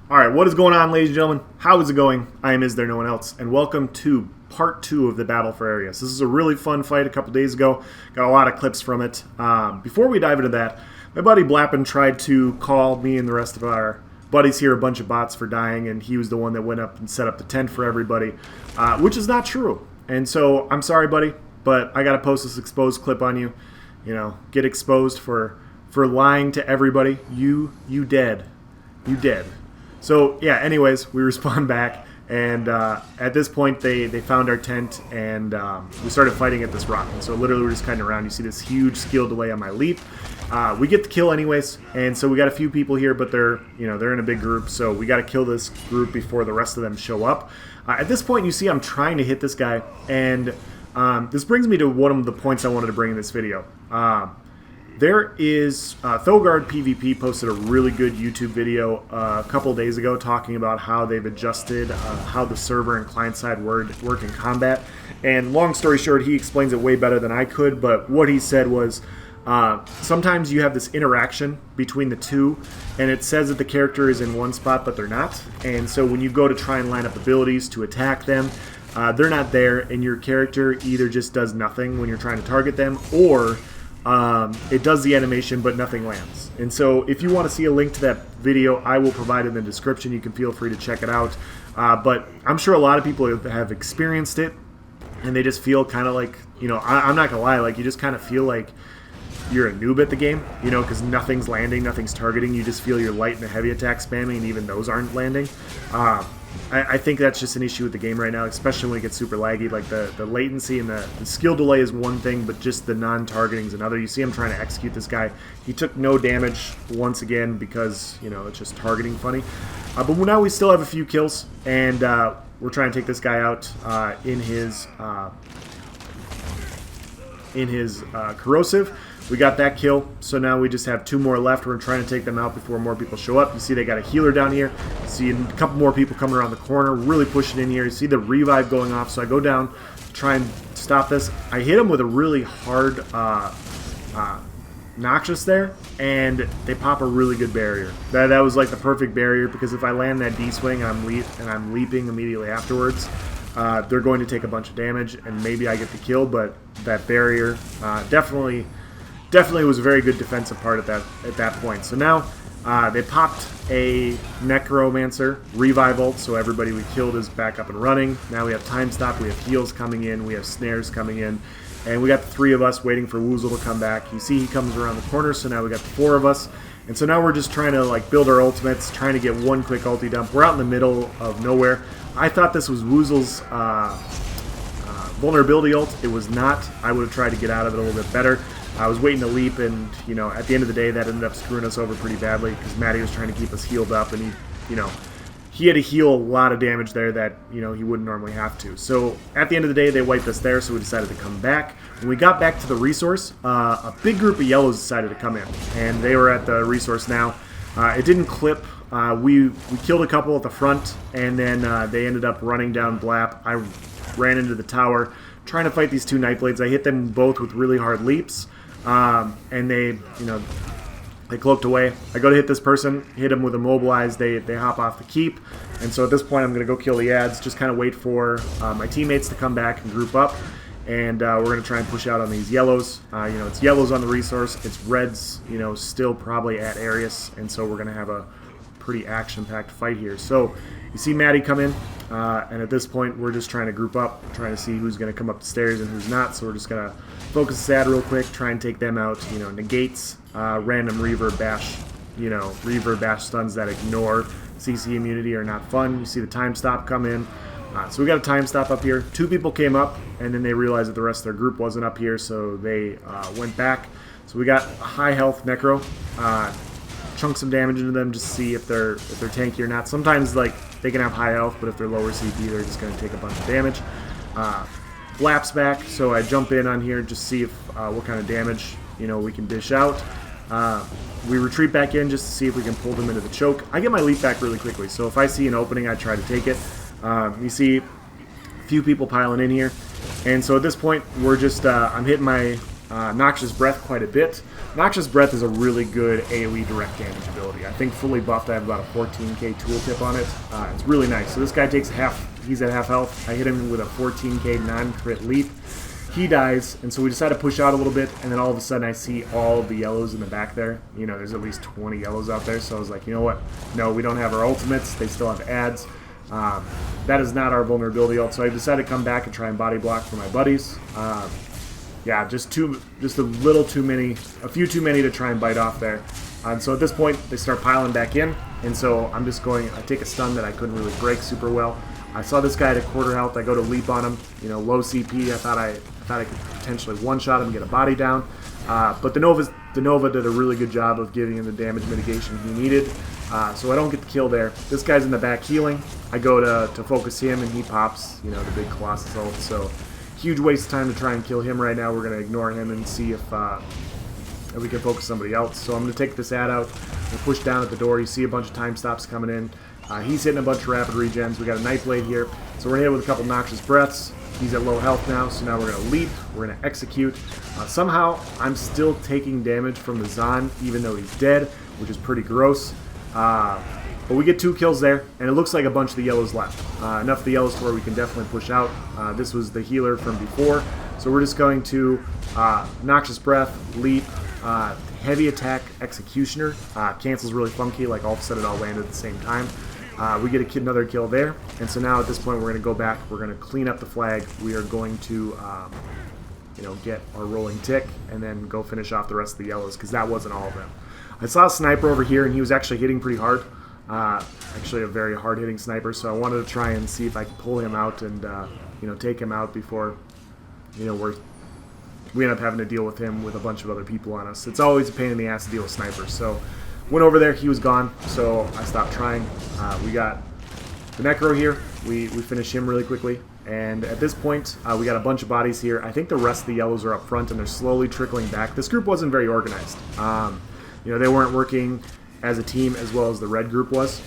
Alright, what is going on, ladies and gentlemen? How is it going? I am Is There No One Else, and welcome to part 2 of the Battle for Arrius. This is a really fun fight a couple days ago. Got a lot of clips from it. Before we dive into that, my buddy Blappin tried to call me and the rest of our buddies here a bunch of bots for dying, and he was the one that went up and set up the tent for everybody, which is not true. And so, I'm sorry, buddy, but I gotta post this exposed clip on you. You know, get exposed for lying to everybody. You dead. You dead. So, yeah, anyways, we respond back, and at this point, they found our tent, and we started fighting at this rock. And so, literally, we're just kind of around. You see this huge skill delay on my leap. We get the kill anyways, and so we got a few people here, but they're in a big group, so we got to kill this group before the rest of them show up. At this point, you see I'm trying to hit this guy, and this brings me to one of the points I wanted to bring in this video. There is, Thogard PvP posted a really good YouTube video a couple days ago talking about how they've adjusted how the server and client-side work in combat. And long story short, he explains it way better than I could, but what he said was, sometimes you have this interaction between the two, and it says that the character is in one spot, but they're not. And so when you go to try and line up abilities to attack them, they're not there, and your character either just does nothing when you're trying to target them, or it does the animation but nothing lands. And so if you want to see a link to that video, I will provide it in the description. You can feel free to check it out. But I'm sure a lot of people have experienced it, and they just feel kind of like, I'm not going to lie, like you just kind of feel like you're a noob at the game, because nothing's landing, nothing's targeting. You just feel your light and the heavy attack spamming, and even those aren't landing. I think that's just an issue with the game right now, especially when it gets super laggy. Like the latency and the skill delay is one thing, but just the non-targeting is another. You see him trying to execute this guy. He took no damage once again because, it's just targeting funny. But now we still have a few kills, and we're trying to take this guy out in his corrosive. We got that kill, so now we just have 2 more left. We're trying to take them out before more people show up. You see they got a healer down here. You see a couple more people coming around the corner, really pushing in here. You see the revive going off, so I go down to try and stop this. I hit him with a really hard Noxious there, and they pop a really good barrier. That was like the perfect barrier, because if I land that D-swing and I'm leaping immediately afterwards, they're going to take a bunch of damage, and maybe I get the kill, but that barrier definitely was a very good defensive part at that point. So now they popped a Necromancer revive ult, so everybody we killed is back up and running. Now we have time stop, we have heals coming in, we have snares coming in, and we got the 3 of us waiting for Woozle to come back. You see he comes around the corner, so now we got the 4 of us. And so now we're just trying to build our ultimates, trying to get one quick ulti dump. We're out in the middle of nowhere. I thought this was Woozle's vulnerability ult. It was not. I would have tried to get out of it a little bit better. I was waiting to leap, and at the end of the day, that ended up screwing us over pretty badly, because Matty was trying to keep us healed up, and he had to heal a lot of damage there that he wouldn't normally have to. So at the end of the day, they wiped us there, so we decided to come back. When we got back to the resource, a big group of yellows decided to come in, and they were at the resource now. It didn't clip. We killed a couple at the front, and then they ended up running down Blap. I ran into the tower trying to fight these 2 Nightblades. I hit them both with really hard leaps. And they cloaked away. I go to hit this person, hit him with Immobilize, they hop off the keep, and so at this point I'm going to go kill the ads, just kind of wait for my teammates to come back and group up, and we're going to try and push out on these yellows. It's yellows on the resource, it's reds, still probably at Arrius, and so we're going to have a pretty action-packed fight here. So you see Maddie come in, and at this point we're just trying to group up, trying to see who's going to come up the stairs and who's not, so we're just going to focus SAD real quick, try and take them out. Negates random reverb bash stuns that ignore CC immunity are not fun. You see the time stop come in. So we got a time stop up here. 2 people came up, and then they realized that the rest of their group wasn't up here, so they went back. So we got a high health Necro. Chunk some damage into them just to see if they're tanky or not. Sometimes they can have high health, but if they're lower CP, they're just going to take a bunch of damage. Blap's back, so I jump in on here just to see if what kind of damage we can dish out. We retreat back in just to see if we can pull them into the choke. I get my leap back really quickly, so if I see an opening, I try to take it. You see a few people piling in here, and so at this point we're just I'm hitting my Noxious Breath quite a bit. Noxious Breath is a really good AoE direct damage ability. I think fully buffed I have about a 14k tooltip on it. It's really nice. So this guy takes he's at half health. I hit him with a 14k non-crit leap. He dies, and so we decide to push out a little bit, and then all of a sudden I see all of the yellows in the back there. You know, there's at least 20 yellows out there, so I was like, you know what? No, we don't have our ultimates. They still have ads. That is not our vulnerability ult, so I decided to come back and try and body block for my buddies. Yeah, just a little too many, a few too many to try and bite off there. And so at this point, they start piling back in, and so I'm just going, I take a stun that I couldn't really break super well. I saw this guy at a quarter health, I go to leap on him, you know, low CP, I thought I could potentially one-shot him and get a body down. But the Nova did a really good job of giving him the damage mitigation he needed. So I don't get the kill there. This guy's in the back healing. I go to focus him, and he pops, you know, the big Colossus ult. So huge waste of time to try and kill him right now. We're going to ignore him and see if we can focus somebody else. So I'm going to take this ad out and push down at the door. You see a bunch of time stops coming in. He's hitting a bunch of rapid regens. We got a Nightblade here. So we're going to hit with a couple Noxious Breaths. He's at low health now, so now we're going to leap. We're going to execute. Somehow, I'm still taking damage from the Zon, even though he's dead, which is pretty gross. But we get 2 kills there, and it looks like a bunch of the yellows left. Enough of the yellows to where we can definitely push out. This was the healer from before, so we're just going to Noxious Breath, leap, heavy attack, Executioner. Cancels really funky, like all of a sudden it all landed at the same time. We get another kill there, and so now at this point we're going to go back, we're going to clean up the flag, we are going to you know, get our rolling tick, and then go finish off the rest of the yellows, because that wasn't all of them. I saw a sniper over here, and he was actually hitting pretty hard, actually a very hard-hitting sniper, so I wanted to try and see if I could pull him out and you know, take him out before, you know, we end up having to deal with him with a bunch of other people on us. It's always a pain in the ass to deal with snipers, so went over there, he was gone, so I stopped trying. We got the Necro here, we finished him really quickly, and at this point, we got a bunch of bodies here. I think the rest of the yellows are up front, and they're slowly trickling back. This group wasn't very organized. You know, they weren't working as a team as well as the red group was.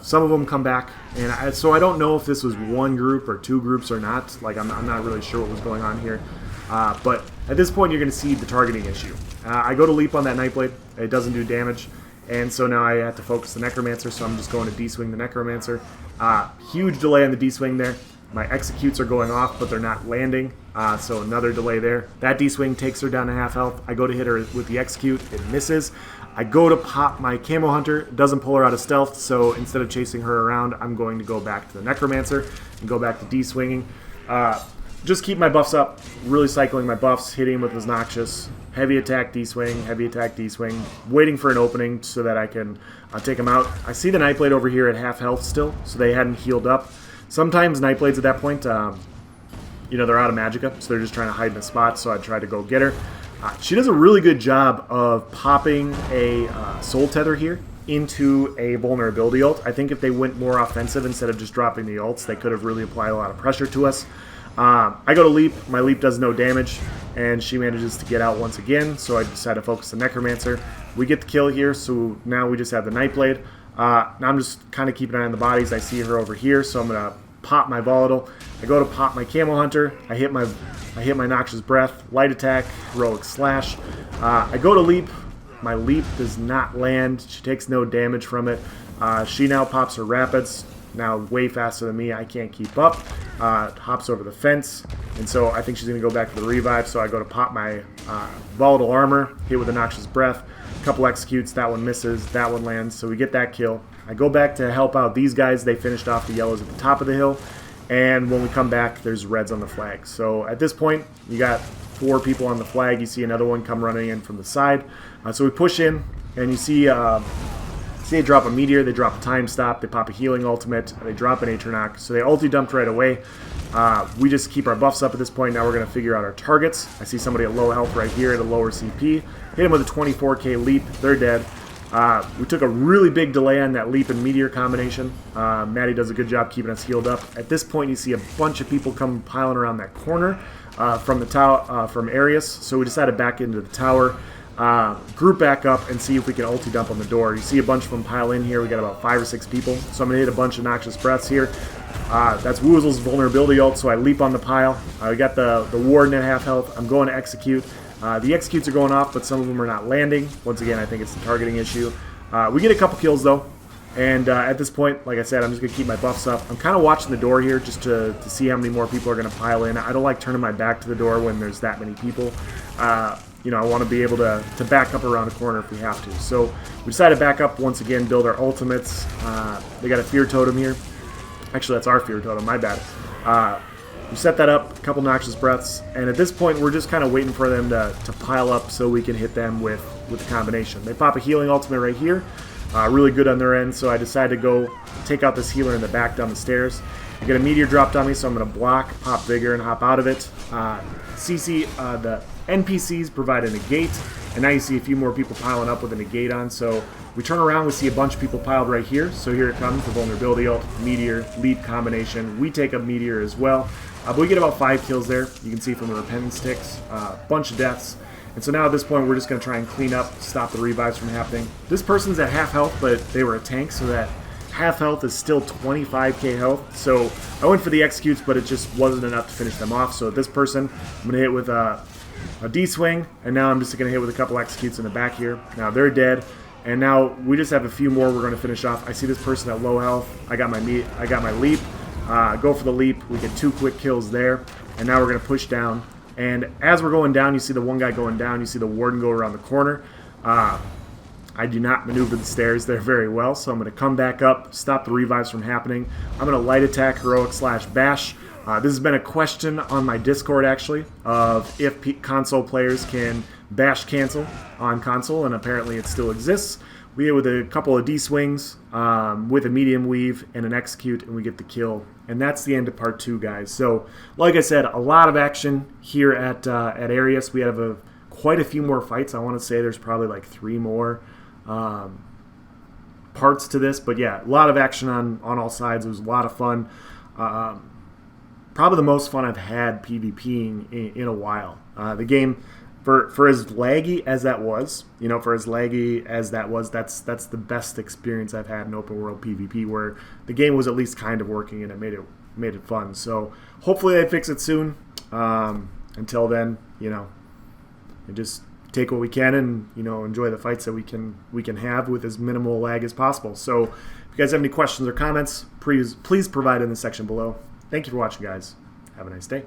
Some of them come back, and so I don't know if this was one group or 2 groups or not. Like, I'm not really sure what was going on here. But at this point, you're going to see the targeting issue. I go to leap on that Nightblade. It doesn't do damage. And so now I have to focus the Necromancer, so I'm just going to D-swing the Necromancer. Huge delay on the D-swing there. My executes are going off, but they're not landing, so another delay there. That D-swing takes her down to half health. I go to hit her with the execute. It misses. I go to pop my Camo Hunter. It doesn't pull her out of stealth, so instead of chasing her around, I'm going to go back to the Necromancer and go back to D-swinging. Just keep my buffs up, really cycling my buffs, hitting him with his Noxious. Heavy attack, D-swing, heavy attack, D-swing. Waiting for an opening so that I can take him out. I see the Nightblade over here at half health still, so they hadn't healed up. Sometimes Nightblades at that point, you know, they're out of Magicka, so they're just trying to hide in a spot, so I tried to go get her. She does a really good job of popping a Soul Tether here into a vulnerability ult. I think if they went more offensive instead of just dropping the ults, they could have really applied a lot of pressure to us. I go to leap, my leap does no damage, and she manages to get out once again, so I decide to focus the Necromancer. We get the kill here, so now we just have the Nightblade. Now I'm just kind of keeping an eye on the bodies. I see her over here, so I'm going to pop my Volatile. I go to pop my Camo Hunter. I hit my Noxious Breath, light attack, heroic slash. I go to leap. My leap does not land. She takes no damage from it. She now pops her rapids. Now way faster than me. I can't keep up. Hops over the fence, and so I think she's going to go back to the revive. So I go to pop my Volatile Armor, hit with a Noxious Breath. A couple executes. That one misses. That one lands. So we get that kill. I go back to help out these guys. They finished off the yellows at the top of the hill. And when we come back, there's reds on the flag. So at this point, you got 4 people on the flag. You see another one come running in from the side. So we push in, and you see they drop a Meteor, they drop a Time Stop, they pop a Healing Ultimate, they drop an Atronach. So they ulti dumped right away. We just keep our buffs up at this point. Now we're going to figure out our targets. I see somebody at low health right here at a lower CP. Hit him with a 24k leap. They're dead. We took a really big delay on that leap and Meteor combination. Maddie does a good job keeping us healed up. At this point, you see a bunch of people come piling around that corner from the tower, from Arrius. So we decided to back into the tower, group back up, and see if we can ulti dump on the door. You see a bunch of them pile in here. We got about 5 or 6 people. So I'm going to hit a bunch of Noxious Breaths here. That's Woozle's vulnerability ult, so I leap on the pile. We got the Warden at half health. I'm going to execute. The executes are going off, but some of them are not landing. Once again, I think it's the targeting issue. We get a couple kills, though. And at this point, like I said, I'm just going to keep my buffs up. I'm kind of watching the door here just to see how many more people are going to pile in. I don't like turning my back to the door when there's that many people. You know, I want to be able to back up around a corner if we have to. So we decided to back up once again, build our ultimates. They got a fear totem here. Actually, that's our fear totem, my bad. We set that up, a couple noxious breaths, and at this point we're just kind of waiting for them to pile up so we can hit them with the combination. They pop a healing ultimate right here. Really good on their end, so I decided to go take out this healer in the back down the stairs. I get a meteor dropped on me, so I'm going to block, pop Vigor, and hop out of it. The NPCs provide a negate, and now you see a few more people piling up with a negate on. So we turn around, we see a bunch of people piled right here. So here it comes, the vulnerability ult, meteor, leap combination. We take a meteor as well, but we get about 5 kills there. You can see from the repentance ticks, bunch of deaths. And so now at this point, we're just going to try and clean up, stop the revives from happening. This person's at half health, but they were a tank, so that half health is still 25k health. So I went for the executes, but it just wasn't enough to finish them off. So this person, I'm going to hit with a D-swing, and now I'm just going to hit with a couple executes in the back here. Now they're dead, and now we just have a few more we're going to finish off. I see this person at low health. I got my leap. Go for the leap. We get 2 quick kills there, and now we're going to push down. And as we're going down, you see the one guy going down. You see the warden go around the corner. I do not maneuver the stairs there very well, so I'm going to come back up, stop the revives from happening. I'm going to light attack heroic/bash. This has been a question on my Discord, actually, of if console players can bash cancel on console, and apparently it still exists. We hit with a couple of D-swings with a medium weave and an execute, and we get the kill. And that's the end of part 2, guys. So, like I said, a lot of action here at Arrius. We have quite a few more fights. I want to say there's probably like 3 more parts to this. But yeah, a lot of action on all sides. It was a lot of fun. Probably the most fun I've had PvPing in a while. The game, for as laggy as that was, that's the best experience I've had in open world PvP, where the game was at least kind of working and it made it fun. So hopefully they fix it soon. Until then, just take what we can and enjoy the fights that we can have with as minimal lag as possible. So if you guys have any questions or comments, please provide in the section below. Thank you for watching, guys. Have a nice day.